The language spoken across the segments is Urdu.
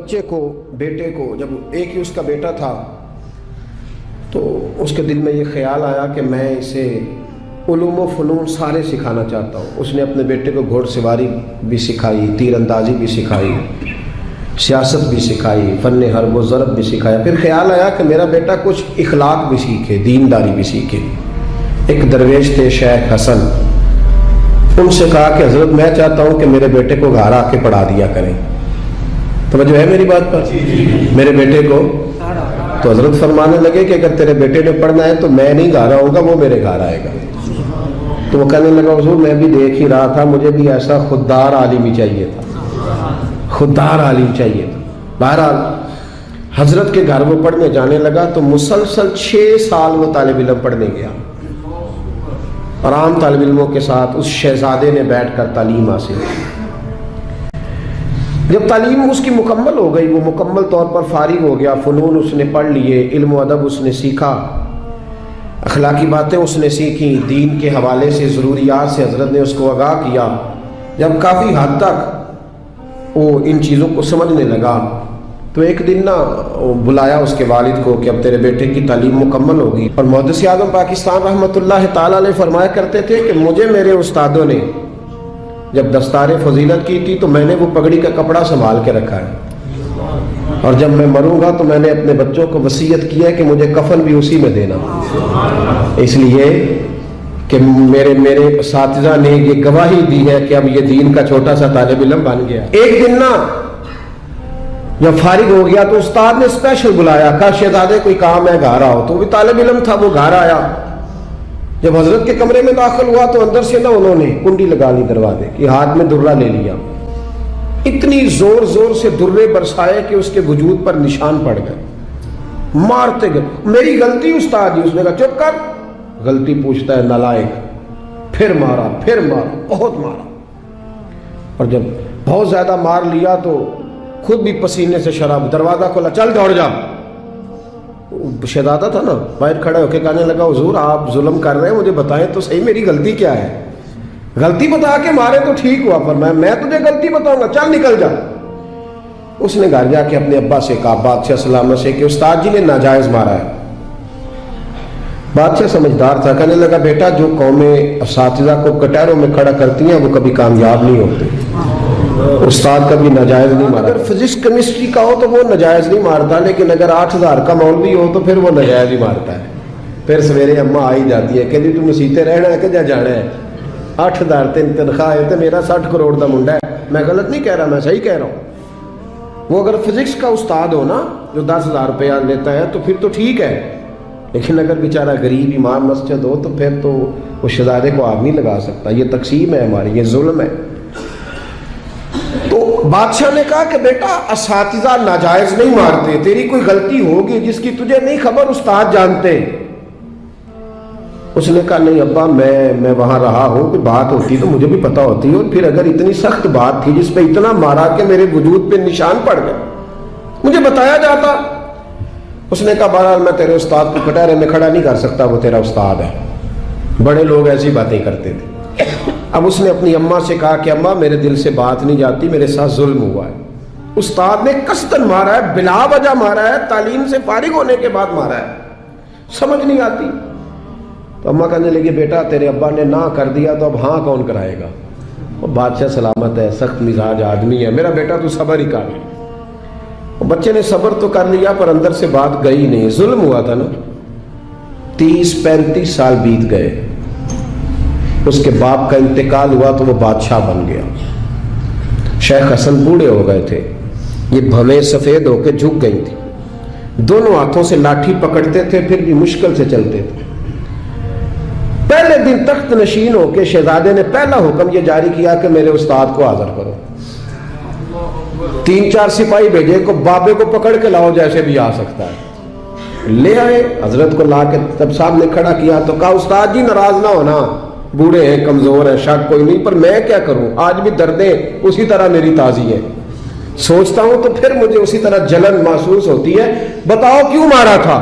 بچے کو بیٹے کو جب ایک ہی اس کا بیٹا تھا تو اس کے دل میں یہ خیال آیا کہ میں اسے علوم و فنون سارے سکھانا چاہتا ہوں۔ اس نے اپنے بیٹے کو گھوڑ سواری بھی سکھائی، تیر اندازی بھی سکھائی، سیاست بھی سکھائی، فن حرب و ضرب بھی سکھایا۔ پھر خیال آیا کہ میرا بیٹا کچھ اخلاق بھی سیکھے، دینداری بھی سیکھے۔ ایک درویش تھے شیخ حسن، ان سے کہا کہ حضرت میں چاہتا ہوں کہ میرے بیٹے کو گھر آ کے پڑھا دیا کریں۔ توجہ ہے میری بات پر؟ میرے بیٹے کو تو حضرت فرمانے لگے کہ اگر تیرے بیٹے نے پڑھنا ہے تو میں نہیں گھر آؤں گا، وہ میرے گھر آئے گا۔ تو وہ کہنے لگا حضور میں بھی دیکھ ہی رہا تھا، مجھے بھی ایسا خوددار عالم ہی چاہیے تھا، خوددار عالم چاہیے تھا۔ بہرحال حضرت کے گھر وہ پڑھنے جانے لگا تو مسلسل 6 سال وہ طالب علم پڑھنے گیا، اور عام طالب علموں کے ساتھ اس شہزادے نے بیٹھ کر تعلیم حاصل کی۔ جب تعلیم اس کی مکمل ہو گئی، وہ مکمل طور پر فارغ ہو گیا، فنون اس نے پڑھ لیے، علم و ادب اس نے سیکھا، اخلاقی باتیں اس نے سیکھی، دین کے حوالے سے ضروریات سے حضرت نے اس کو آگاہ کیا۔ جب کافی حد تک وہ ان چیزوں کو سمجھنے لگا تو ایک دن بلایا اس کے والد کو کہ اب تیرے بیٹے کی تعلیم مکمل ہوگی۔ اور محدث اعظم پاکستان رحمۃ اللہ تعالیٰ علیہ فرمایا کرتے تھے کہ مجھے میرے استادوں نے جب دستار فضیلت کی تھی تو میں نے وہ پگڑی کا کپڑا سنبھال کے رکھا ہے، اور جب میں مروں گا تو میں نے اپنے بچوں کو وصیت کی ہے کہ مجھے کفن بھی اسی میں دینا، اس لیے کہ میرے اساتذہ نے یہ گواہی دی ہے کہ اب یہ دین کا چھوٹا سا طالب علم بن گیا۔ ایک دن جب فارغ ہو گیا تو استاد نے اسپیشل بلایا، کہا شہزادے کوئی کام ہے گھر آؤ۔ تو وہ طالب علم تھا، وہ گھر آیا۔ جب حضرت کے کمرے میں داخل ہوا تو اندر سے انہوں نے کنڈی لگا لی دروازے کی، ہاتھ میں درہ لے لیا، اتنی زور زور سے درے برسائے کہ اس کے وجود پر نشان پڑ گئے، مارتے گئے۔ میری غلطی استاد جی، اس نے کہا چپ کر، غلطی پوچھتا ہے نالائق۔ پھر مارا، پھر مارا، بہت مارا، اور جب بہت زیادہ مار لیا تو خود بھی پسینے سے شراب، دروازہ کھولا، چل دوڑ جا۔ شہزادہ تھا نا، باہر کھڑا ہو کے کہنے لگا حضور آپ ظلم کر رہے ہیں، مجھے بتائیں تو صحیح میری غلطی کیا ہے؟ غلطی بتا کے مارے تو ٹھیک ہوا، پر میں تجھے غلطی بتاؤں گا، چل نکل جا۔ اس نے گھر جا کے اپنے ابا سے کہا، بادشاہ سلامت سے، کہ استاد جی نے ناجائز مارا ہے۔ بادشاہ سمجھدار تھا، کہنے لگا بیٹا جو قومیں اساتذہ کو کٹہروں میں کھڑا کرتی ہیں وہ کبھی کامیاب نہیں ہوتے، استاد کبھی ناجائز نہیں مارا۔ اگر فزکس کیمسٹری کا ہو تو وہ ناجائز نہیں مارتا، لیکن اگر 8000 کا مولوی ہو تو پھر وہ ناجائز ہی مارتا ہے۔ پھر سویرے اماں آئی جاتی ہے کہ تم مسیتے رہنا ہے کہ جا جانا ہے، 8000 تنخواہ ہے تو میرا 60 کروڑ کا منڈا ہے۔ میں غلط نہیں کہہ رہا، میں صحیح کہہ رہا ہوں۔ وہ اگر فزکس کا استاد ہو نا جو 10,000 روپیہ لیتا ہے تو پھر تو ٹھیک ہے، لیکن اگر بیچارہ غریب امام مسجد ہو تو پھر تو وہ شہزادے کو آگ نہیں لگا سکتا۔ یہ تقسیم ہے ہماری، یہ ظلم ہے۔ تو بادشاہ نے کہا کہ بیٹا اساتذہ ناجائز نہیں مارتے، تیری کوئی غلطی ہوگی جس کی تجھے نہیں خبر، استاد جانتے۔ اس نے کہا نہیں ابا، میں وہاں رہا ہوں، کوئی بات ہوتی تو مجھے بھی پتا ہوتی، اور پھر اگر اتنی سخت بات تھی جس پہ اتنا مارا کہ میرے وجود پہ نشان پڑ گئے، مجھے بتایا جاتا۔ اس نے کہا بہرحال میں تیرے استاد کو کٹہرے میں کھڑا نہیں کر سکتا، وہ تیرا استاد ہے، بڑے لوگ ایسی باتیں کرتے تھے۔ اب اس نے اپنی اماں سے کہا کہ اماں میرے دل سے بات نہیں جاتی، میرے ساتھ ظلم ہوا ہے، استاد نے قصداً مارا ہے، بلا وجہ مارا ہے، تعلیم سے فارغ ہونے کے بعد مارا ہے، سمجھ نہیں آتی۔ تو اماں کہنے لگی بیٹا تیرے ابا نے نہ کر دیا تو اب ہاں کون کرائے گا؟ وہ بادشاہ سلامت ہے، سخت مزاج آدمی ہے، میرا بیٹا تو صبر ہی کر لے۔ بچے نے صبر تو کر لیا پر اندر سے بات گئی نہیں، ظلم ہوا تھا نا۔ 30-35 سال بیت گئے، اس کے باپ کا انتقال ہوا تو وہ بادشاہ بن گیا۔ شیخ حسن بوڑھے ہو گئے تھے، یہ بھویں سفید ہو کے جھک گئی تھی، دونوں ہاتھوں سے لاٹھی پکڑتے تھے پھر بھی مشکل سے چلتے تھے۔ پہلے دن تخت نشین ہو کے شہزادے نے پہلا حکم یہ جاری کیا کہ میرے استاد کو حاضر کرو۔ 3-4 سپاہی بھیجے کو بابے کو پکڑ کے لاؤ جیسے بھی آ سکتا ہے، لے آئے۔ حضرت کو لا کے تب صاحب نے کھڑا کیا تو کہا استاد جی ناراض نہ ہونا، بوڑھے ہیں، کمزور ہیں، شک کوئی نہیں، پر میں کیا کروں، آج بھی دردیں اسی طرح میری تازی ہیں، سوچتا ہوں تو پھر مجھے اسی طرح جلن محسوس ہوتی ہے، بتاؤ کیوں مارا تھا؟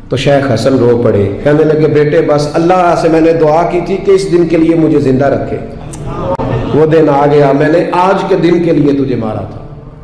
تو شیخ حسن رو پڑے، کہنے لگے بیٹے بس اللہ سے میں نے دعا کی تھی کہ اس دن کے لیے مجھے زندہ رکھے، وہ دن آ گیا، میں نے آج کے دن کے لیے تجھے مارا تھا۔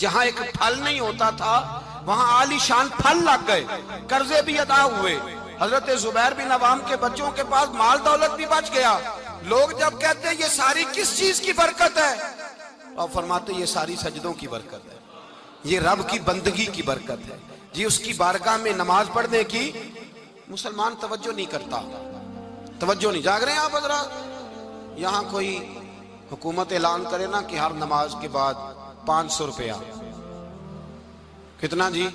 جہاں ایک پھل نہیں ہوتا تھا وہاں عالی شان پھل لگ گئے، قرضے بھی ادا ہوئے، حضرت زبیر بن عوام کے بچوں کے پاس مال دولت بھی بچ گیا۔ لوگ جب کہتے ہیں یہ ساری کس چیز کی برکت ہے، اور فرماتے یہ ساری سجدوں کی برکت ہے، یہ رب کی بندگی کی برکت ہے جی، اس کی بارگاہ میں نماز پڑھنے کی مسلمان توجہ نہیں کرتا، توجہ نہیں۔ جاگ رہے ہیں آپ حضرات؟ یہاں کوئی حکومت اعلان کرے نا کہ ہر نماز کے بعد 500 روپیہ، کتنا جی؟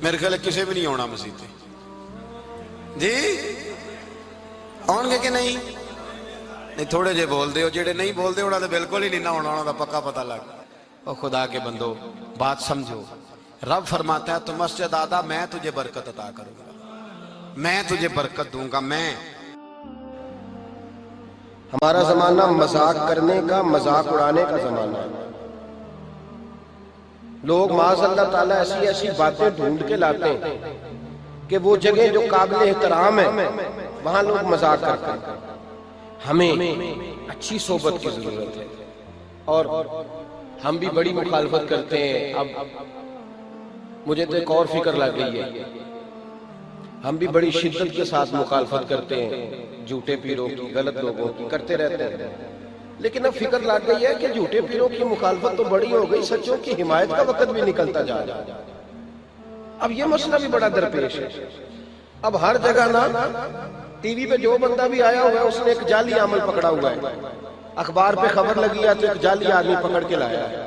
میرے خیال کسی بھی نہیں ہونا مسیح جی، آؤں گے کہ نہیں؟ نہیں تھوڑے جے بول دے ہو، جڑے نہیں بول دے ہونا تو بالکل ہی نہیں نہ ہونا، ہونا پکا پتہ لگ۔ اور خدا کے بندو بات سمجھو، رب فرماتا ہے تو مسجد آدھا میں تجھے برکت عطا کروں گا، میں تجھے برکت دوں گا میں۔ ہمارا زمانہ مذاق کرنے کا، مذاق اڑانے کا زمانہ ہے۔ لوگ معاذ اللہ تعالیٰ ایسی ایسی باتیں ڈھونڈ کے لاتے ہیں کہ وہ جگہ جو قابل احترام ہے وہاں لوگ مذاق کرتے ہیں۔ ہمیں اچھی صحبت کی ضرورت ہے، اور ہم بھی بڑی مخالفت کرتے ہیں۔ اب مجھے تو ایک اور فکر لگ گئی ہے، ہم بھی بڑی شدت کے ساتھ مخالفت کرتے ہیں جھوٹے پیروں کی، غلط لوگوں کی، کرتے رہتے ہیں۔ لیکن اب فکر لگ گئی ہے کہ جھوٹے پیروں کی مخالفت تو بڑی ہو گئی، سچوں کی حمایت کا وقت بھی نکلتا جا رہا ہے۔ اب یہ مسئلہ بھی بڑا درپیش ہے۔ اب ہر جگہ نا ٹی وی پہ جو بندہ بھی آیا ہوا ہے اس نے ایک جعلی عمل پکڑا ہوا ہے، اخبار پہ خبر لگی ہے تو ایک جعلی آدمی پکڑ کے لایا ہے۔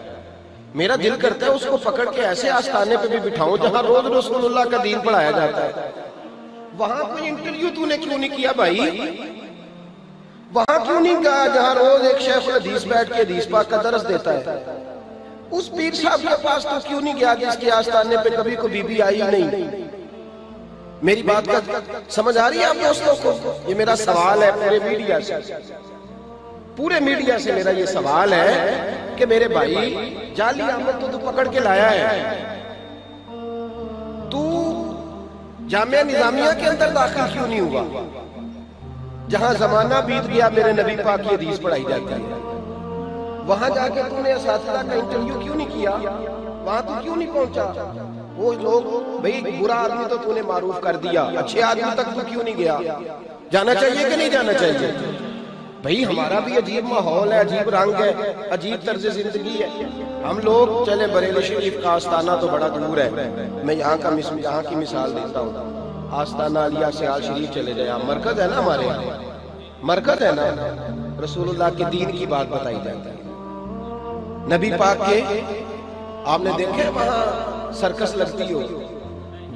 میرا دل کرتا ہے اس کو پکڑ کے ایسے آستانے پہ بھی بٹھاؤں جہاں روز رسول اللہ کا دین پڑھایا جاتا ہے۔ وہاں کوئی انٹرویو تو نے کیوں نہیں کیا بھائی؟ وہاں کیوں نہیں گیا جہاں روز ایک شیخ الحدیث بیٹھ کے حدیث پاک کا درس دیتا ہے؟ اس پیر صاحب کے پاس تو کیوں نہیں گیا جس کے آستانے پہ کبھی کوئی بی بی آئی نہیں؟ میری بات کا سمجھ آ رہی ہے آپ دوستوں کو؟ یہ میرا سوال ہے پورے میڈیا سے، پورے میڈیا سے میرا یہ سوال ہے کہ میرے بھائی جعلی عمل تو پکڑ کے لایا ہے، تو جامعہ نظامیہ کے اندر داخل کیوں نہیں ہوا جہاں زمانہ بیت گیا میرے نبی پاک کی حدیث پڑھائی جاتی ہے؟ وہاں جا کے تم نے اساتذہ کا انٹرویو کیوں نہیں کیا؟ وہاں تو کیوں نہیں پہنچا؟ وہ لوگ بھئی برا آدمی تو تو نے معروف کر دیا، اچھے آدمی تک تو کیوں نہیں گیا؟ جانا چاہیے کہ نہیں جانا چاہیے؟ بھئی ہمارا بھی عجیب ماحول ہے، عجیب رنگ ہے، عجیب طرز زندگی ہے۔ ہم لوگ چلے بریلی شریف کا آستانہ تو بڑا دور ہے، میں یہاں کی مثال دیتا ہوں۔ آستانہ علیہ سیال شریف چلے جائے، مرکز ہے نا ہمارے یہاں، مرکز ہے نا، رسول اللہ کے دین کی بات بتائی جاتی ہے، نبی پاک کے۔ آپ نے دیکھے وہاں سرکس لگتی ہو،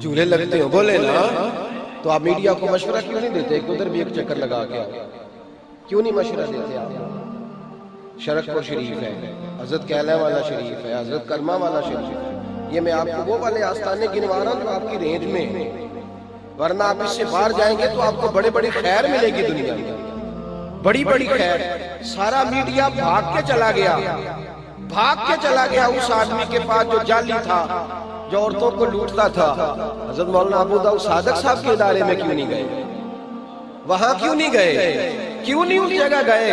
جھولے لگتے ہو، بولے نا، تو آپ میڈیا کو مشورہ کیوں نہیں دیتے ایک ادھر بھی ایک چکر لگا کے؟ کیوں نہیں مشورہ دیتے آپ؟ شرکپور شریف ہے، حضرت کیلہ والا شریف ہے، حضرت کرما والا شریف ہے، یہ میں آپ کو وہ والے آستانے گنوا رہا ہوں جو آپ کی رینج میں ہیں، ورنہ آپ اس سے باہر جائیں گے تو آپ کو بڑے بڑی خیر ملے گی دنیا میں، بڑی بڑی خیر۔ سارا میڈیا بھاگ کے چلا گیا اس آدمی کے پاس جو جعلی تھا، جو عورتوں کو لوٹتا تھا۔ حضرت مولانا ابو داؤد صادق صاحب کے ادارے میں کیوں نہیں گئے؟ وہاں کیوں نہیں گئے؟ کیوں نہیں اس جگہ گئے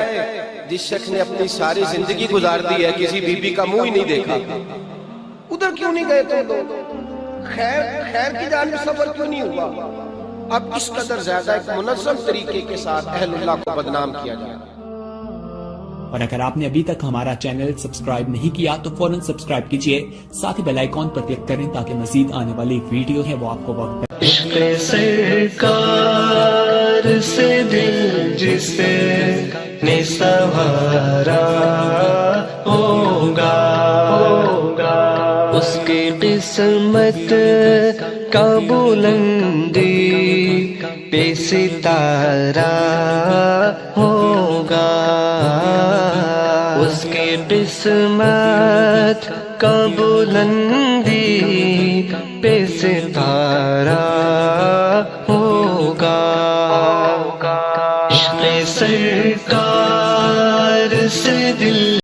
جس شخص نے اپنی ساری زندگی گزار دی ہے کسی بی بی کا منہ ہی نہیں دیکھا؟ ادھر کیوں نہیں گئے تم لوگ؟ خیر کی جانب سفر کیوں نہیں ہوا؟ اب اس قدر زیادہ ایک منظم طریقے کے ساتھ اہل اللہ کو بدنام کیا جائے۔ اور اگر آپ نے ابھی تک ہمارا چینل سبسکرائب نہیں کیا تو فوراً سبسکرائب کیجئے، ساتھ ہی بیل آئیکن پر کلک کریں تاکہ مزید آنے والی ویڈیو ہے وہ آپ کو وقت پر۔ عشق سرکار سے دل جس نے سنوارا ہوگا، اس کی قسمت کا بلندی پہ ستارہ ہوگا، اس کی قسمت کا بلندی پہ ستارہ